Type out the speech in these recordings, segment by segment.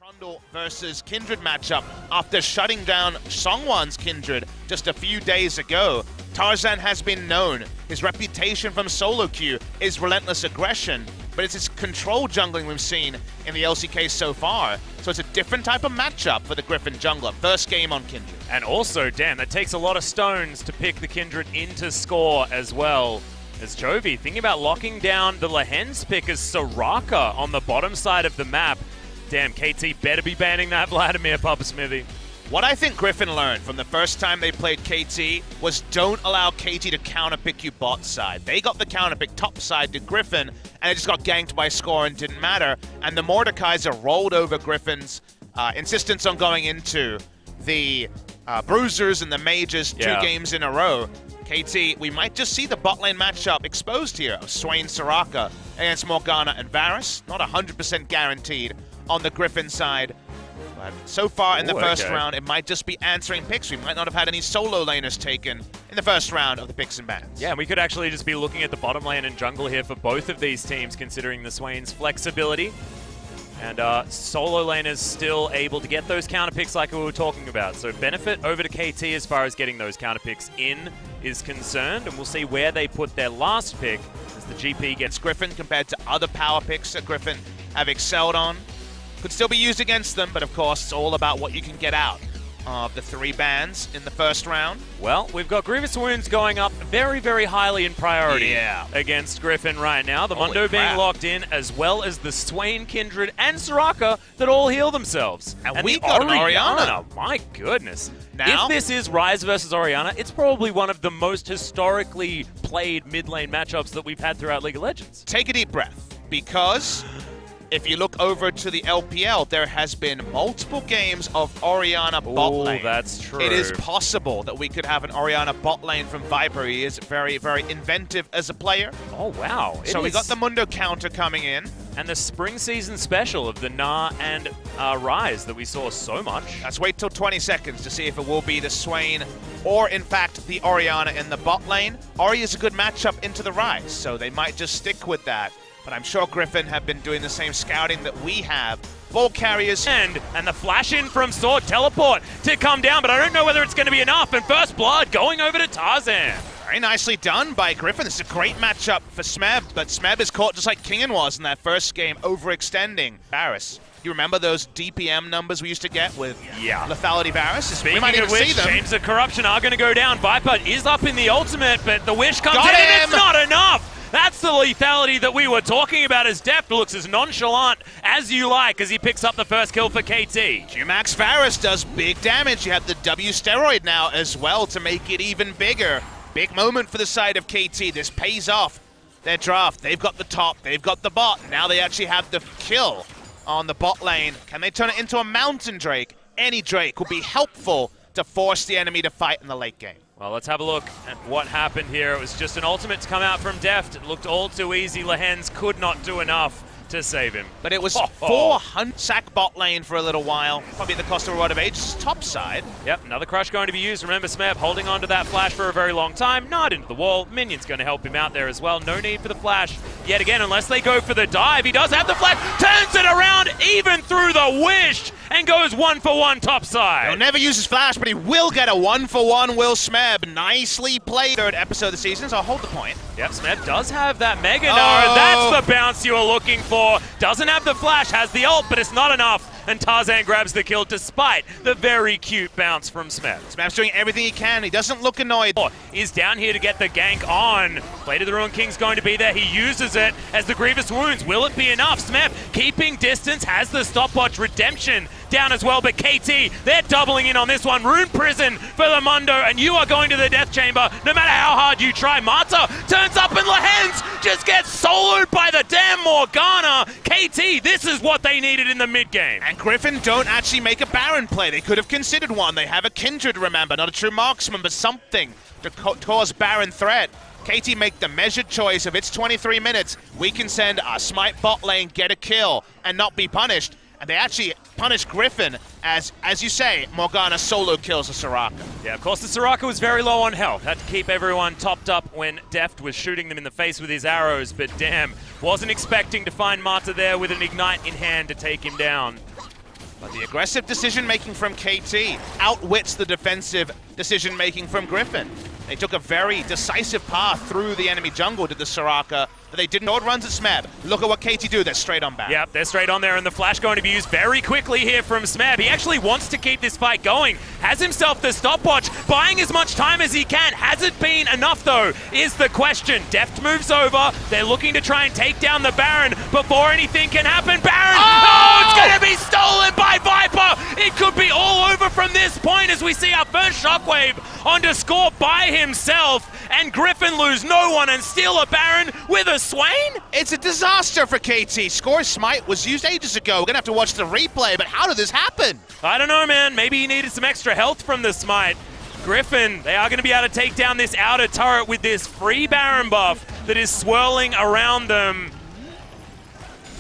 Trundle versus Kindred matchup after shutting down Songwon's Kindred just a few days ago. Tarzan has been known. His reputation from solo queue is relentless aggression, but it's his control jungling we've seen in the LCK so far. So it's a different type of matchup for the Griffin jungler. First game on Kindred. And also, damn, that takes a lot of stones to pick the Kindred into score as well. As Chovy thinking about locking down the Lehen's pick as Soraka on the bottom side of the map. Damn, KT better be banning that Vladimir, Papa Smithy. What I think Griffin learned from the first time they played KT was don't allow KT to counterpick you bot side. They got the counterpick top side to Griffin, and it just got ganked by score and didn't matter. And the Mordekaiser rolled over Griffin's insistence on going into the Bruisers and the Mages 2 games in a row. KT, we might just see the bot lane matchup exposed here of Swain Soraka against Morgana and Varus. Not 100% guaranteed on the Griffin side. But so far in the first round, it might just be answering picks. We might not have had any solo laners taken in the first round of the picks and bans. Yeah, we could actually just be looking at the bottom lane and jungle here for both of these teams, considering the Swain's flexibility. And solo laners still able to get those counter picks like we were talking about. So benefit over to KT as far as getting those counter picks in is concerned. And we'll see where they put their last pick as the GP gets Griffin compared to other power picks that Griffin have excelled on. Could still be used against them, but of course it's all about what you can get out of the 3 bans in the first round. Well, we've got Grievous Wounds going up very, very highly in priority against Griffin right now. The Mundo being locked in, as well as the Swain, Kindred, and Soraka that all heal themselves. And we got Orianna. My goodness. Now, if this is Ryze versus Orianna, it's probably one of the most historically played mid lane matchups that we've had throughout League of Legends. Take a deep breath, because if you look over to the LPL, there has been multiple games of Orianna bot lane. That's true. It is possible that we could have an Orianna bot lane from Viper. He is very, very inventive as a player. Oh, wow. So we got the Mundo counter coming in. And the spring season special of the Gnar and Ryze that we saw so much. Let's wait till 20 seconds to see if it will be the Swain or, in fact, the Orianna in the bot lane. Ori is a good matchup into the Ryze, so they might just stick with that. But I'm sure Griffin have been doing the same scouting that we have. Ball carriers. And the flash in from Sword teleport to come down, but I don't know whether it's going to be enough. And first blood going over to Tarzan. Very nicely done by Griffin. This is a great matchup for Smeb, but Smeb is caught just like Kingen was in that first game, overextending Varus. You remember those DPM numbers we used to get with Lethality Varus? Speaking of which, Chains of Corruption are going to go down. Viper is up in the ultimate, but the wish comes in and it's not enough. That's the lethality that we were talking about, as Deft looks as nonchalant as you like as he picks up the first kill for KT. Max Varus does big damage. You have the W steroid now as well to make it even bigger. Big moment for the side of KT. This pays off their draft. They've got the top, they've got the bot. Now they actually have the kill on the bot lane. Can they turn it into a Mountain Drake? Any Drake will be helpful to force the enemy to fight in the late game. Well, let's have a look at what happened here. It was just an ultimate to come out from Deft. It looked all too easy. Lehen's could not do enough to save him. But it was 400 sack bot lane for a little while. Probably at the cost of a rod of Aegis' top side. Yep, another crush going to be used. Remember, Smeb holding on to that flash for a very long time. Not into the wall. Minion's going to help him out there as well. No need for the flash yet again, unless they go for the dive. He does have the flash. Turns it around even through the wish and goes 1-for-1 top side. He'll never use his flash, but he will get a 1-for-1 Will Smeb. Nicely played. Third episode of the season, so I'll hold the point. Yep, Smeb does have that Mega Gnar. That's the bounce you were looking for. Doesn't have the flash, has the ult, but it's not enough. And Tarzan grabs the kill despite the very cute bounce from Smeb. Smeb's doing everything he can. He doesn't look annoyed. Is down here to get the gank on. Blade of the Ruined King's going to be there. He uses it as the Grievous Wounds. Will it be enough? Smeb keeping distance, has the stopwatch. Redemption down as well, but KT, they're doubling in on this one. Rune Prison for the Mundo, and you are going to the Death Chamber no matter how hard you try. Marta turns up and Lehen's just gets soloed by the damn Morgana. KT, this is what they needed in the mid-game. And Griffin don't actually make a Baron play. They could have considered one. They have a Kindred, remember, not a true marksman, but something to cause Baron threat. KT make the measured choice of it's 23 minutes. We can send our Smite bot lane, get a kill, and not be punished. And they actually punish Griffin as you say, Morgana solo kills a Soraka. Yeah, of course the Soraka was very low on health. Had to keep everyone topped up when Deft was shooting them in the face with his arrows, but damn, wasn't expecting to find Marta there with an Ignite in hand to take him down. But the aggressive decision-making from KT outwits the defensive decision-making from Griffin. They took a very decisive path through the enemy jungle to the Soraka, but they didn't. Nord runs at Smeb. Look at what KT do. They're straight on back. Yep, they're straight on there, and the flash going to be used very quickly here from Smeb. He actually wants to keep this fight going. Has himself the stopwatch, buying as much time as he can. Has it been enough, though, is the question. Deft moves over. They're looking to try and take down the Baron before anything can happen. Baron! Oh, it's going to be stolen by Viper! It could be all over from this point as we see our first Shockwave onto Score by himself, and Griffin lose no one and steal a Baron with a Swain? It's a disaster for KT. Score's smite was used ages ago. We're gonna have to watch the replay, but how did this happen? I don't know, man. Maybe he needed some extra health from the smite. Griffin, they are going to be able to take down this outer turret with this free Baron buff that is swirling around them.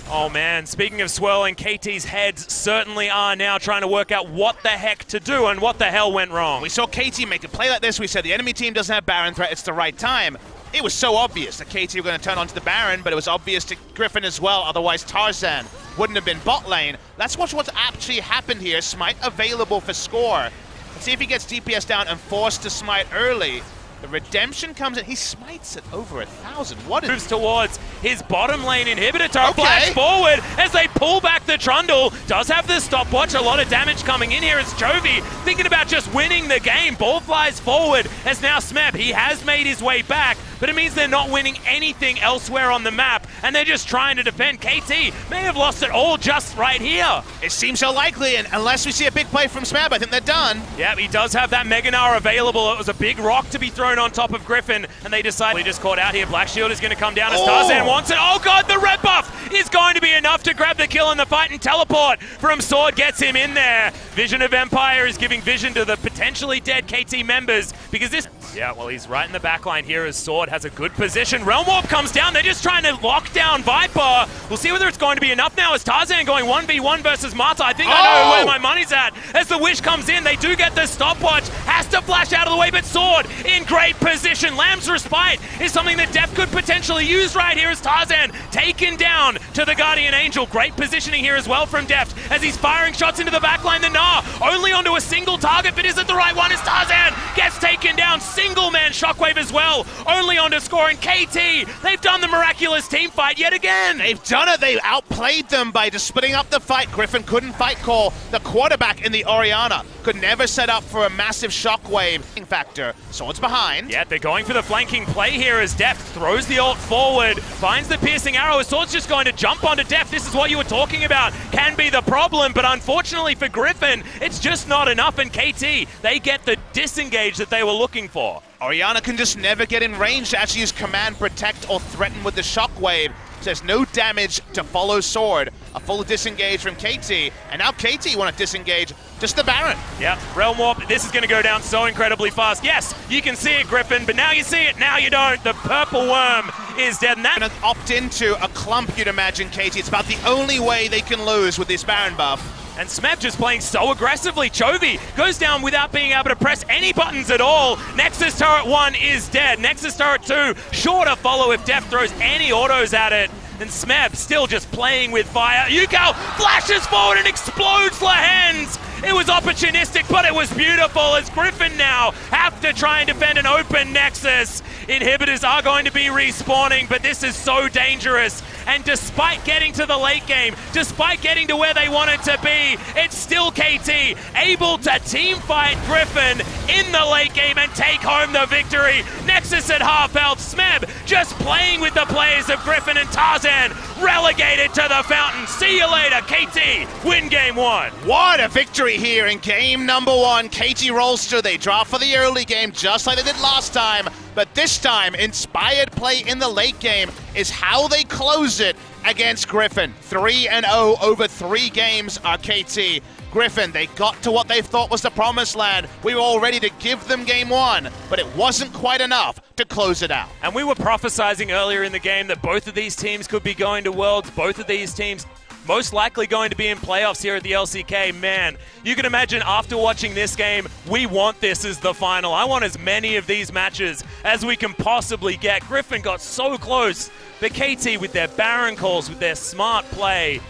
Oh man, speaking of swirling, KT's heads certainly are now trying to work out what the heck to do and what the hell went wrong. We saw KT make a play like this. We said the enemy team doesn't have Baron threat. It's the right time. It was so obvious that KT were going to turn onto the Baron, but it was obvious to Griffin as well. Otherwise, Tarzan wouldn't have been bot lane. Let's watch what's actually happened here. Smite available for Score. Let's see if he gets DPS down and forced to smite early. The redemption comes in. He smites at over 1,000. What is... Moves towards his bottom lane inhibitor turret. Flash forward as they pull back the Trundle. Does have the stopwatch. A lot of damage coming in here as Chovy thinking about just winning the game. Ball flies forward as now Smeb. He has made his way back, but it means they're not winning anything elsewhere on the map, and they're just trying to defend. KT may have lost it all just right here. It seems so likely, and unless we see a big play from Smeb, I think they're done. Yeah, he does have that Mega Gnar available. It was a big rock to be thrown on top of Griffin, and they decide he just caught out here. Black Shield is going to come down as Tarzan wants it. Oh god, the red buff is going to be enough to grab the kill in the fight, and teleport from Sword gets him in there. Vision of Empire is giving vision to the potentially dead KT members, because this... Yeah, well, he's right in the back line here as Sword has a good position. Realm Warp comes down. They're just trying to lock down Viper. We'll see whether it's going to be enough now as Tarzan going 1v1 versus Marta. I think I know where my money's at. As the Wish comes in, they do get the stopwatch. Has to flash out of the way, but Sword in great position. Lamb's Respite is something that Def could potentially use right here as Tarzan taken down to the Guardian Angel. Great positioning here as well from Deft as he's firing shots into the backline. The Gnar only onto a single target, but is it the right one as Tarzan gets taken down? Single man Shockwave as well, only onto Score, and KT, they've done the miraculous team fight yet again. They've done it. They outplayed them by just splitting up the fight. Griffin couldn't fight call. The quarterback in the Orianna could never set up for a massive Shockwave factor. Sword's behind. Yeah, they're going for the flanking play here as Deft throws the ult forward, finds the piercing arrow. Sword's just going to jump onto Deft. This is what you were talking about. Can be the problem, but unfortunately for Griffin, it's just not enough, and KT, they get the disengage that they were looking for. Orianna can just never get in range to actually use Command, Protect, or Threaten with the Shockwave. So there's no damage to follow Sword. A full disengage from KT, and now KT want to disengage just the Baron. Yep, Realm Warp, this is going to go down so incredibly fast. Yes, you can see it, Griffin, but now you see it, now you don't. The purple worm is dead, and that... Gonna opt into a clump, you'd imagine, KT. It's about the only way they can lose with this Baron buff. And Smeb just playing so aggressively. Chovy goes down without being able to press any buttons at all. Nexus Turret 1 is dead. Nexus Turret 2, sure to follow if Def throws any autos at it. And Smeb still just playing with fire. Yukao flashes forward and explodes Lahens. It was opportunistic, but it was beautiful as Griffin now have to try and defend an open Nexus. Inhibitors are going to be respawning, but this is so dangerous. And despite getting to the late game, despite getting to where they wanted to be, it's still KT able to team fight Griffin in the late game and take home the victory. Nexus at half health. Smeb just playing with the players of Griffin, and Tarzan relegated to the fountain. See you later, KT win game 1. What a victory here in game number 1. KT Rolster, they draft for the early game just like they did last time, but this time inspired play in the late game is how they close it against Griffin. 3-0 over 3 games are KT. Griffin, they got to what they thought was the promised land. We were all ready to give them game 1, but it wasn't quite enough to close it out. And we were prophesizing earlier in the game that both of these teams could be going to Worlds. Both of these teams most likely going to be in playoffs here at the LCK. Man, you can imagine after watching this game, we want this as the final. I want as many of these matches as we can possibly get. Griffin got so close, but KT with their Baron calls, with their smart play,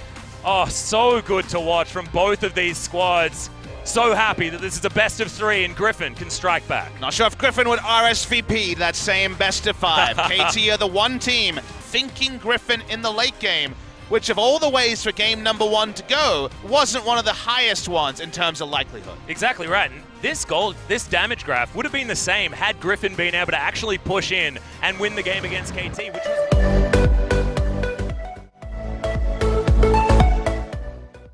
Oh, so good to watch from both of these squads. So happy that this is a best of 3 and Griffin can strike back. Not sure if Griffin would RSVP that same best of 5. KT are the one team thinking Griffin in the late game, which of all the ways for game number 1 to go, wasn't one of the highest ones in terms of likelihood. Exactly right. And this damage graph would have been the same had Griffin been able to actually push in and win the game against KT, which was...